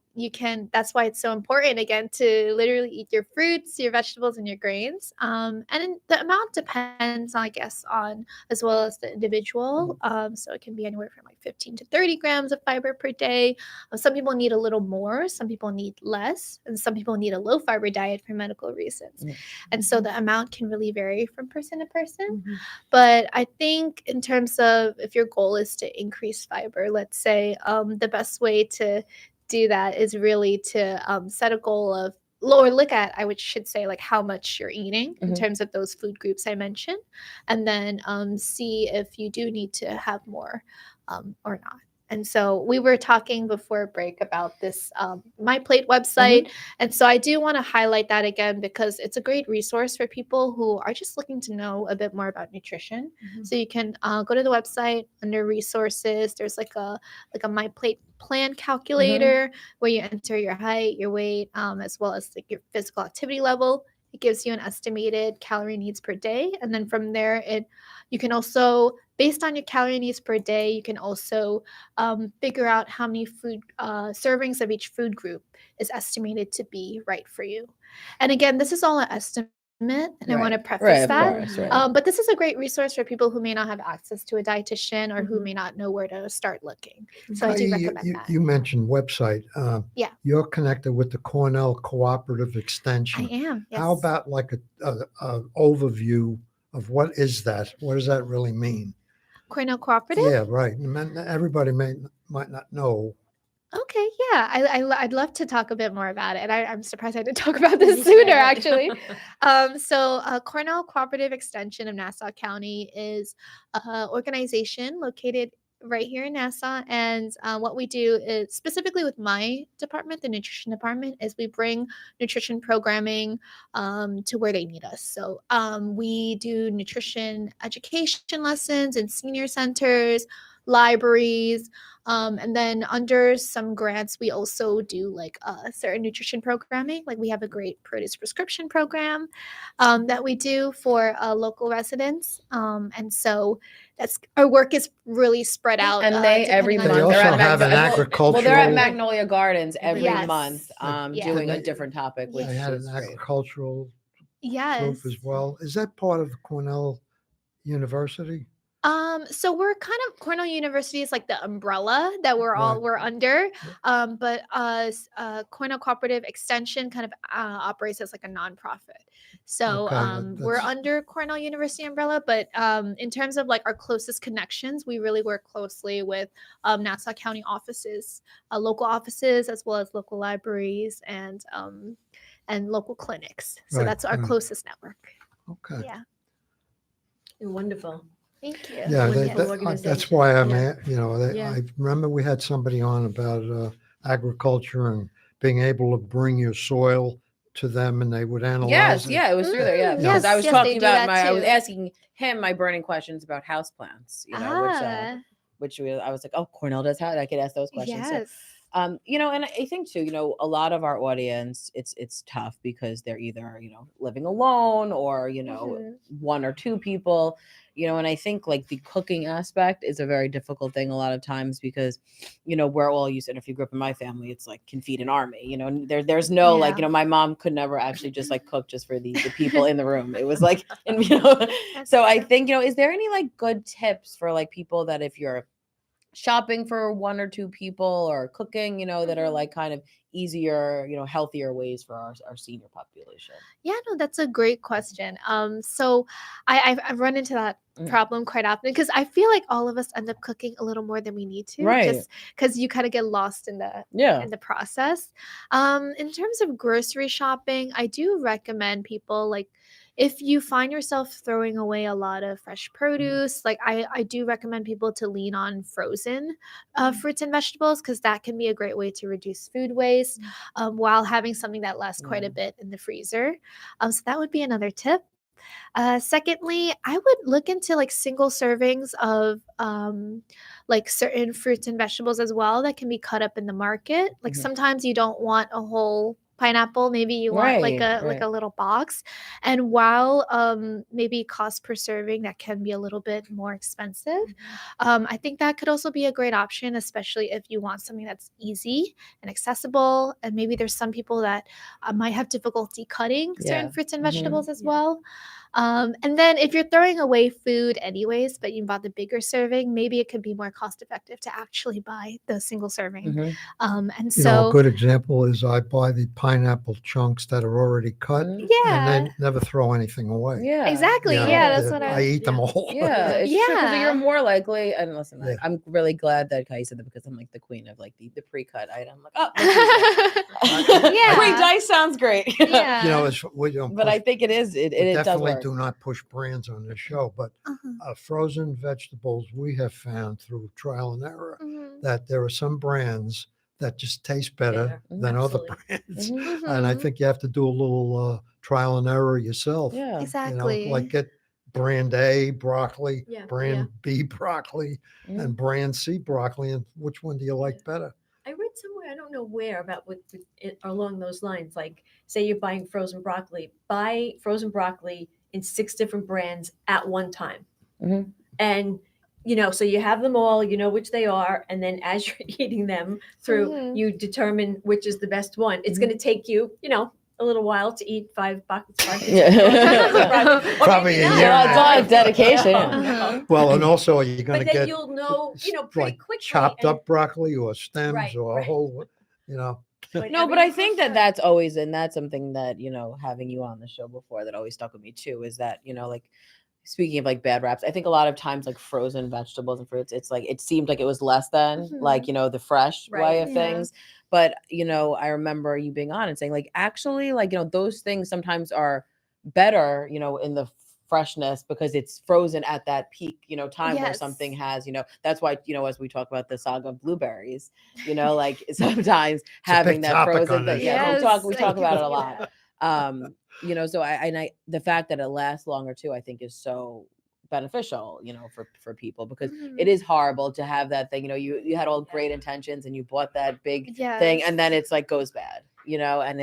that's why it's so important again to literally eat your fruits, your vegetables, and your grains. And the amount depends, I guess, on as well as the individual. So it can be anywhere from like 15 to 30 grams of fiber per day. Some people need a little more, some people need less, and some people need a low fiber diet for medical reasons. And so the amount can really vary from person to person. But I think in terms of if your goal is to increase fiber, let's say the best way to do that is really to set a goal of or look at, should say like how much you're eating in terms of those food groups I mentioned, and then see if you do need to have more or not. And so we were talking before break about this My Plate website. And so I do want to highlight that again because it's a great resource for people who are just looking to know a bit more about nutrition. So you can go to the website under resources. There's like a My Plate plan calculator where you enter your height, your weight, as well as like your physical activity level. It gives you an estimated calorie needs per day. And then from there, you can also, based on your calorie needs per day, you can also figure out how many food servings of each food group is estimated to be right for you. And again, this is all an estimate. And I want to preface that. But this is a great resource for people who may not have access to a dietitian or who may not know where to start looking. So I do recommend that. You mentioned website. Yeah. You're connected with the Cornell Cooperative Extension. I am. Yes. How about like a overview of what is that? What does that really mean? Cornell Cooperative? Yeah, right. Everybody might not know Okay, yeah, I'd love to talk a bit more about it. I'm surprised I didn't talk about this sooner, actually. Cornell Cooperative Extension of Nassau County is an organization located right here in Nassau, and what we do is specifically with my department, the nutrition department, is we bring nutrition programming to where they need us. So we do nutrition education lessons in senior centers, libraries. And then under some grants, we also do like certain nutrition programming. Like we have a great produce prescription program that we do for local residents. And so that's our work is really spread out. And they every depending month on They they're also at have an well, they're at agricultural. Magnolia Gardens every Yes. month, Yeah. doing a They- different topic, which They had is an great. agricultural Yes. group as well. Is that part of Cornell University? So we're kind of Cornell University is like the umbrella that Right. we're under. But Cornell Cooperative Extension kind of operates as like a nonprofit. So Okay, we're that's- under Cornell University umbrella, but in terms of like our closest connections, we really work closely with Nassau County offices, local offices, as well as local libraries and local clinics. So Right, that's our right. closest network. Okay. Yeah. Wonderful. Thank you. Yeah, Wonderful that's why I'm, organization. at, I remember we had somebody on about agriculture and being able to bring your soil to them and they would analyze Yes, it. yeah, it was through there. Yeah, Mm, because I was yes, talking they do about that I was too. asking him my burning questions about houseplants, I was like, oh, Cornell does how I could ask those questions. So, Yes. and I think too, a lot of our audience, it's tough because they're either, living alone or, Mhm. one or two people, and I think like the cooking aspect is a very difficult thing a lot of times because, we're all used to, and if you grew up in my family, it's like can feed an army, there's no like, Yeah. my mom could never actually just like cook just for the people in the room. It was like, and so I think, is there any like good tips for like people that if you're shopping for one or two people or cooking, that are like kind of easier, healthier ways for our senior population? Yeah, no, that's a great question. So I've run into that problem quite often because I feel like all of us end up cooking a little more than we need to, Right. just because you kind of get lost in the Yeah. process. In terms of grocery shopping, I do recommend people like if you find yourself throwing away a lot of fresh produce, like I do recommend people to lean on frozen fruits and vegetables because that can be a great way to reduce food waste while having something that lasts quite a bit in the freezer. So that would be another tip. Secondly, I would look into like single servings of like certain fruits and vegetables as well that can be cut up in the market. Like sometimes you don't want a whole pineapple, maybe you want like a little box. And while maybe cost per serving that can be a little bit more expensive, I think that could also be a great option, especially if you want something that's easy and accessible. And maybe there's some people that might have difficulty cutting certain fruits and vegetables as well. And then if you're throwing away food anyways, but you bought the bigger serving, maybe it could be more cost effective to actually buy the single serving. And so a good example is I buy the pineapple chunks that are already cut and yeah, then never throw anything away. Yeah. exactly. You know, Yeah, that's what I eat them all. Yeah, it's true. 'Cause you're Yeah. more likely, and listen, Yeah. I'm really glad that Khy said that because I'm like the queen of like the pre-cut item. Like, oh, Yeah. pre-dice sounds great. Yeah. We don't But push, I think it is. It we does definitely work. do not push brands on this show, but Uh-huh. frozen vegetables, we have found through trial and error Mhm. that there are some brands that just taste better than Absolutely. other brands. Mhm. And I Mhm. think you have to do a little trial and error yourself. Yeah. Exactly. Like get brand A broccoli, Yeah, brand B broccoli, and brand C broccoli, and which one do you like better? I read somewhere, I don't know where, about along those lines. Like, say you're buying frozen broccoli, buy frozen broccoli in 6 different brands at one time. Mhm. And, so you have them all, you know which they are. And then as you're eating them through, Mhm. you determine which is the best one. It's going to take you, a little while to eat 5 buckets. Yeah. Probably a year. Yeah, it's all dedication. Uh-huh. Well, and also you're going But to then get you'll know, pretty like quickly. chopped and- up broccoli or stems Right, or a right. whole, No, whatever but I you think prefer. that's always, and that's something that, having you on the show before that always stuck with me too, is that, like, speaking of like bad wraps, I think a lot of times like frozen vegetables and fruits, it's like it seemed like it was less than like, the fresh way Right. of Yeah. things. But I remember you being on and saying like actually like those things sometimes are better, in the freshness because it's frozen at that peak, time where something Yes. has, that's why, as we talk about the saga of blueberries, like sometimes having big that topic frozen on this thing. Yeah, Yes, we I talk can about it a see lot. that. So I the fact that it lasts longer too, I think is so beneficial, for people because it Mhm. is horrible to have that thing, you had all great intentions and you bought that big thing Yes. and then it's like goes bad, and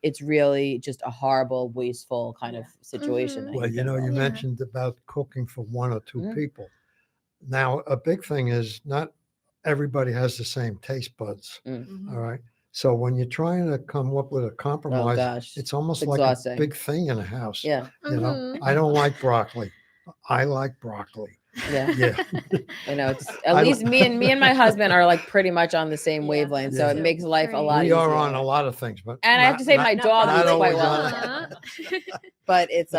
it's really just a horrible, wasteful kind of situation. Mhm. that Well, you you get know, you involved in. Yeah. mentioned about cooking for one or two Mhm. people. Now, a big thing is not everybody has the same taste buds. Mm. All right. So when you're trying to come up with a Oh compromise, gosh, it's almost it's like a exhausting. big thing in a house. Yeah, You know, Mhm. I don't like broccoli. I like broccoli. yeah. Yeah. I know it's at I least li- me and my husband are like pretty much on the same Yeah, wavelength, so Yeah. it makes life a Great. lot We easier. are on a lot of things, but And I have to say, my not dog broccoli. eats quite always well, on it. Aw. but it's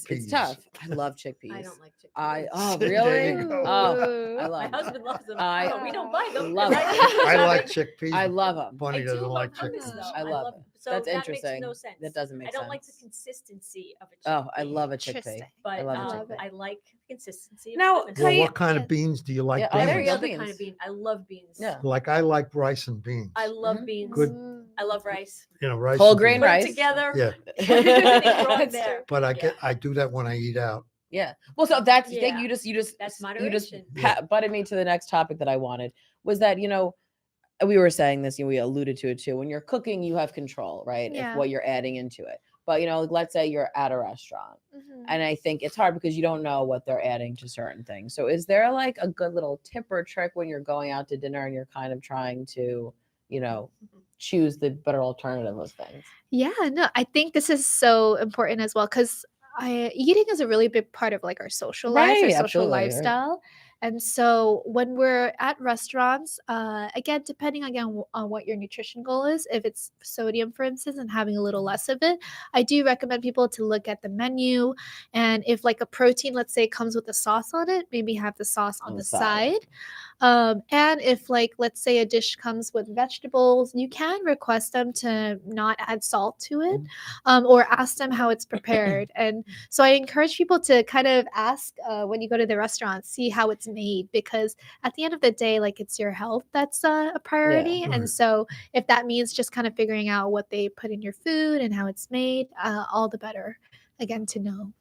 Chickpeas. tough. I love chickpeas. I don't like chickpeas. Oh There really? you go. Oh, I Ooh. My love them. husband loves them. I but we don't buy them. love Right? them. I So like they- chickpeas. I love them. Bunny I do doesn't love like hummus chickpeas. though. I love it. So That's that interesting. makes no sense. That doesn't make I don't like the sense. consistency of a chickpea. Oh, I love a chickpea. Interesting. But I love a love chickpea. it. I like the consistency of Now, hummus. Well, Khy- what kind Yeah. of beans do you like? Yeah, oh, there Every you go, other beans. kind of bean. I love beans. Yeah. Like I like rice and beans. I love Mhm. beans. Good. Mm. I love rice. You know, rice. Whole and grain beans. Put rice. it together. Yeah. Everything's wrong That's there. But Yeah. I do that when I eat out. Yeah. Well, so that's the thing. Yeah. You just That's you just moderation. butted me to the next topic that I wanted was that we were saying this, we alluded to it too. When you're cooking, you have control, right? If Yeah. what you're adding into it. But like, let's say you're at a restaurant, Mhm. and I think it's hard because you don't know what they're adding to certain things. So is there like a good little tip or trick when you're going out to dinner and you're kind of trying to, choose the better alternative of things? Yeah, no, I think this is so important as well because eating is a really big part of like our social life, our Right, social absolutely, right. lifestyle. And so when we're at restaurants, again, depending again on what your nutrition goal is, if it's sodium, for instance, and having a little less of it, I do recommend people to look at the menu. And if like a protein, let's say, comes with a sauce on it, maybe have the sauce on the side. And if like let's say a dish comes with vegetables, you can request them to not add salt to it, or ask them how it's prepared. And so I encourage people to kind of ask when you go to the restaurant, see how it's made, because at the end of the day, like it's your health that's a priority. Right. And so if that means just kind of figuring out what they put in your food and how it's made, all the better. Again, to know.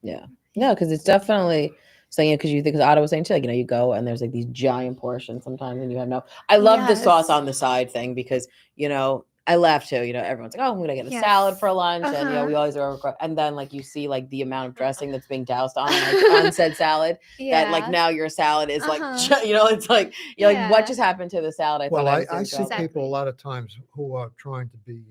Yeah. No, because it's definitely saying because you think, because Otto was saying too, like, you go and there's like these giant portions sometimes and you have no. I love the sauce Yes. on the side thing because, I laugh too. Everyone's like, oh, I'm going to get a Yes. salad for lunch. And, Uh-huh. we always are. And then, like, you see, like, the amount of dressing that's being doused on, like, on said salad that, like, Yeah. now your salad is like, Uh-huh. it's like, you're like, what Yeah. just happened to the salad? Well, thought was I doing see so well. people a lot of times who are trying to be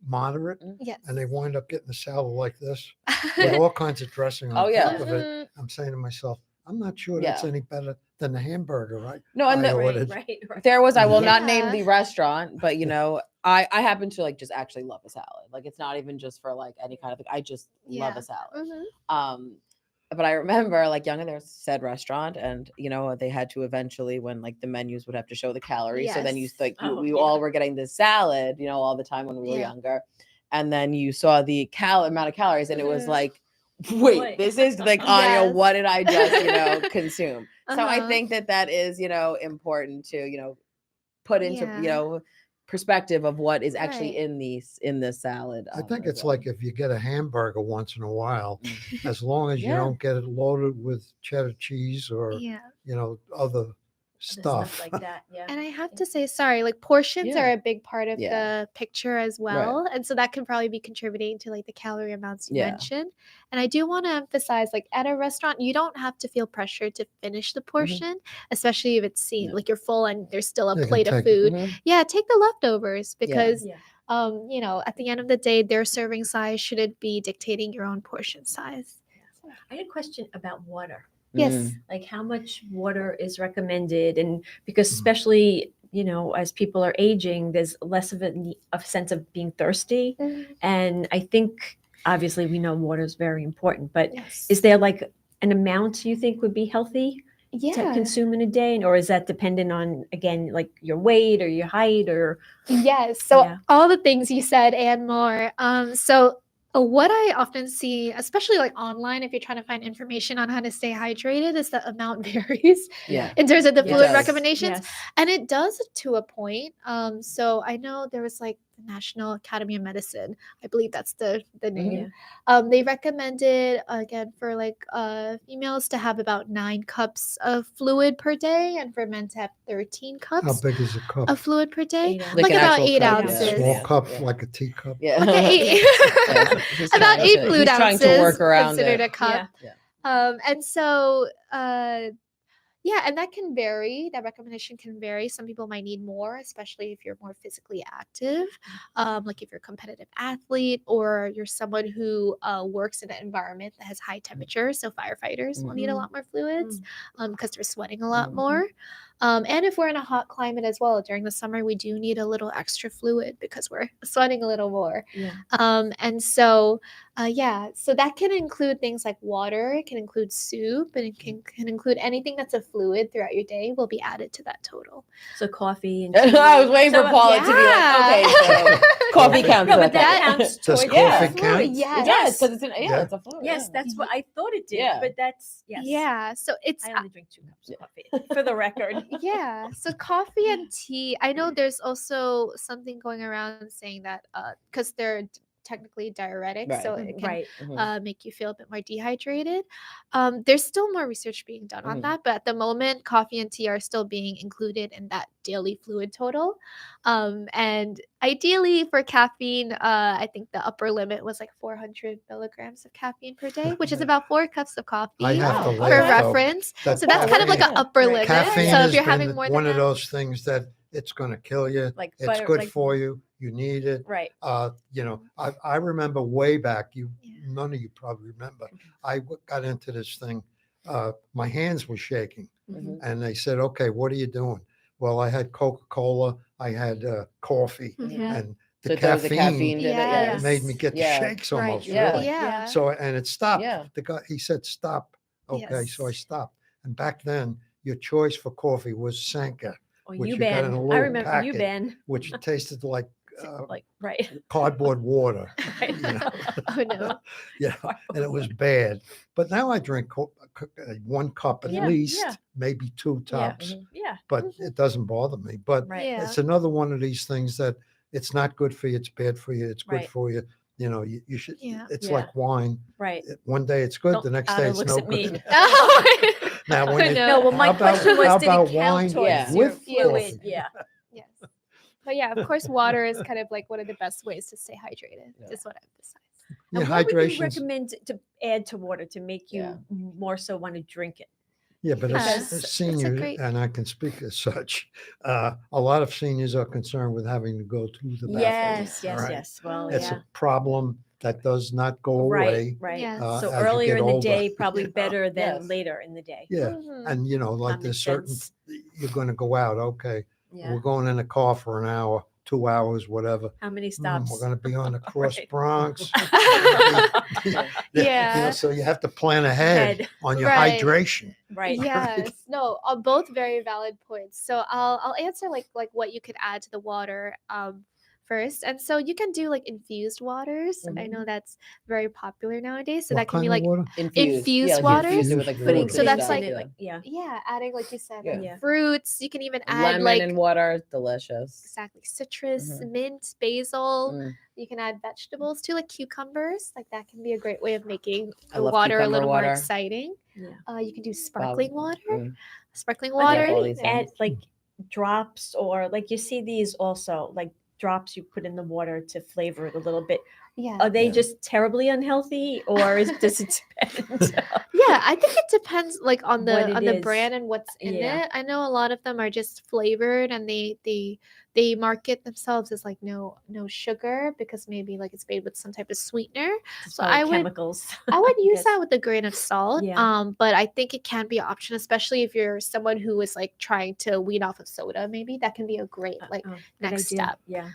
moderate, Yes. and they wind up getting a salad like this with all kinds of dressing on Oh, yeah. top of it. Mhm. I'm saying to myself, I'm not sure that's Yeah. any better than the hamburger, right? No, and I the- ordered. Right. There was, I will not name Yeah. the restaurant, but I happen to like just actually love a salad. Like it's not even just for like any kind of I just love Yeah. a salad. Mhm. But I remember like younger there's said restaurant and they had to eventually when like the menus would have to show the calories. So then you Yes. like Oh, we yeah. all were getting this salad, all the time when we were Yeah. younger. And then you saw the amount of calories and it was Mhm. like, wait, Wait. this is like on Yes. what did I just consume? So I Uh-huh. think that is important to put into Yeah. perspective of what is actually Right. in the salad. I think as it's well. like if you get a hamburger once in a while, as long as you Yeah. don't get it loaded with cheddar cheese or, Yeah. other The stuff. like that. Yeah. And I have to say, sorry, like portions Yeah. are a big part of Yeah. the picture as well. And so that can probably be contributing to like the calorie amounts you Yeah. mentioned. And I do want to emphasize, like at a restaurant, you don't have to feel pressured to finish the portion, especially if it's seen Yeah. like you're full and there's still a You can plate of take it. food. Mhm. Yeah, take the leftovers because Yeah. at the end of the day, their serving size shouldn't be dictating your own portion size. I had a question about water. Yes. Mm. Like how much water is recommended, and because especially as people are aging, there's less of a sense of being thirsty, Mhm. and I think obviously we know water is very important, but Yes. is there like an amount you think would be healthy to Yeah. consume in a day? Or is that dependent on, again, like your weight or your height or? Yes. So Yeah. all the things you said and more. So what I often see, especially like online, if you're trying to find information on how to stay hydrated, is the amount varies Yeah. in terms of the Yes. fluid does. recommendations. Yes. And it does to a point. So I know there was like the National Academy of Medicine. I believe that's the name. They recommended again for like females to have about 9 cups of fluid per day, and for men to have 13 How cups big is a cup? of fluid per day. 8 ounces. Like an about actual 8 cup, yeah. ounces. Small Yeah. cup, Yeah. like a teacup. Yeah. Like an 8. Yeah. He's About trying 8 to- fluid he's ounces trying to work around considered it. a cup. Yeah. And so yeah, and that can vary. That recommendation can vary. Some people might need more, especially if you're more physically active, like if you're a competitive athlete or you're someone who works in an environment that has high temperatures. So firefighters will need a lot more fluids because they're sweating a lot more. And if we're in a hot climate as well, during the summer, we do need a little extra fluid because we're sweating a little more. Yeah. And so, so that can include things like water, it can include soup, and it can include anything that's a fluid throughout your day will be added to that total. So coffee and I was waiting for So, Paula to be like, okay, so coffee counts. No, as but that a- counts Does towards coffee the count? fluid. Yes. Yes, because it's Yeah. it's a fluid. Yes, yeah. that's what I thought it did. Yeah. But that's yes. Yeah. So it's I only drink 2 cups of coffee for the record. yeah. So coffee and tea. I know there's also something going around saying that because they're technically diuretics, Right. so it can Right. make you feel a bit more dehydrated. There's still more research being done on Mhm. that, but at the moment, coffee and tea are still being included in that daily fluid total. And ideally for caffeine, I think the upper limit was like 400 milligrams of caffeine per day, which is about 4 cups of coffee. I have to Oh, For laugh, though. reference, that so that's kind of like an caffeine- upper Right. limit. Caffeine So has if you're been having more one than of that, those things that it's going to kill you. Like It's butter, good like- for you. You need it. Right. I remember way back, Yeah. none of you probably remember, got into this thing. My hands were shaking Mhm. and they said, okay, what are you doing? Well, I had Coca-Cola, I had coffee, Mhm. and So the there was a caffeine caffeine in it. Yeah. Yes. made me get the Yeah. shakes Right. almost, Yeah. really. Yeah. So, and it stopped. Yeah. The guy, he said, stop. Okay, so I Yes. stopped. And back then, your choice for coffee was Sanka, Or which you U-Ben. got in a I little remember packet, U-Ben. which tasted like Like right. cardboard water. Right. You know? Oh no. Yeah, and it was bad. But now I drink 1 cup at Yeah, least, yeah. maybe 2 Yeah. tops, Yeah. but it doesn't bother me. But Right. Yeah. it's another one of these things that it's not good for you, it's bad for you, it's good Right. for you. You know, you should, Yeah. it's Yeah. like wine. Right. One day it's good, Don't- the next Otto day it's looks no at me. good. Oh, Now, when I you, know. No, well, my how about- question was, how did about it count wine towards Yeah. your with fluid? coffee? Yeah. yes. But yeah, of course, water is kind of like one of the best ways to stay hydrated. Yeah. Is what I emphasize. Yeah, And what would you hydration's- recommend to add to water to make you Yeah. more so want to drink it? Yeah, but Yeah, as that's a seniors, great- and I can speak as such, a lot of seniors are concerned with having to go to the bathroom. Yes, yes, right? yes. Well, It's yeah. a problem that does not go Right, away. right. Yes. So as you earlier get in the older. day, probably You know? better than Yes. later in the day. Yeah, Mhm. and like Common there's certain, sense. you're going to go out, okay, Yeah. we're going in a car for an hour, 2 hours, whatever. How many Mm, stops? We're going to be on the cross Right. Bronx. Yeah. So you have to plan ahead Head. on your Right. hydration. Right. Yes. No, both very valid points. So I'll answer like what you could add to the water first. And so you can do like infused waters. I know that's very popular nowadays. So What that can be kind of like water? Infused like water? infuse it with like Putting fruit So and that's stuff, like- yeah. Yeah. yeah, adding like you said, like Yeah. fruits. You can even add lemon like and water, delicious. exactly citrus, Mhm. mint, basil. Mm. You can add vegetables too, like cucumbers. Like that can be a great way of making I the love water a cucumber little more water. exciting. Yeah. You can do sparkling water. Mm. Sparkling Are water. there all any these add, things. like drops or like you see these also like drops you put in the water to flavor it a little bit? Yeah. Are they Yeah. just terribly unhealthy or does it depend? Yeah, I think it depends like on What the it on the is. brand and what's in Yeah. it. I know a lot of them are just flavored and they market themselves as like no sugar because maybe like it's made with some type of sweetener. So I would chemicals. I would use Yes. that with a grain of salt. Yeah. But I think it can be an option, especially if you're someone who is like trying to wean off of soda. Maybe that can be a great like Good next idea. step. Yeah.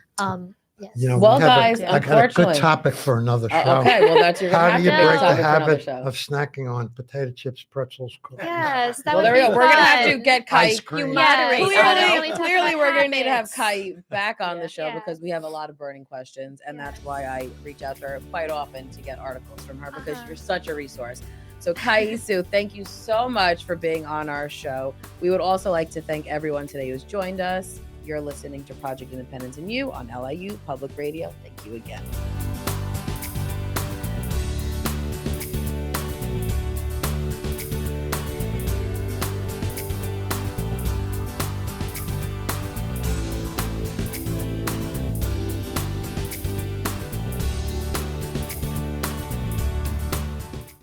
Yes. You know, Well, we have guys, I got a unfortunately- good topic for another show. Okay, well, that's your How do you have to break topic the for another habit show. of snacking on potato chips, pretzels, cookies? Yes, that Well, would there we be go. We're gonna have to fun. get Khy. Ice cream. You Yes, moderate. we gotta Otto. really talk Clearly, about we're going to need to have habits. Khy back on Yeah. the show Yeah. because we have a lot of burning questions, and that's why I reach out to her quite often to get articles from her because you're such a resource. So, Khy Ee Siew, thank you so much for being on our show. We would also like to thank everyone today who's joined us. You're listening to Project Independence and You on LIU Public Radio. Thank you again.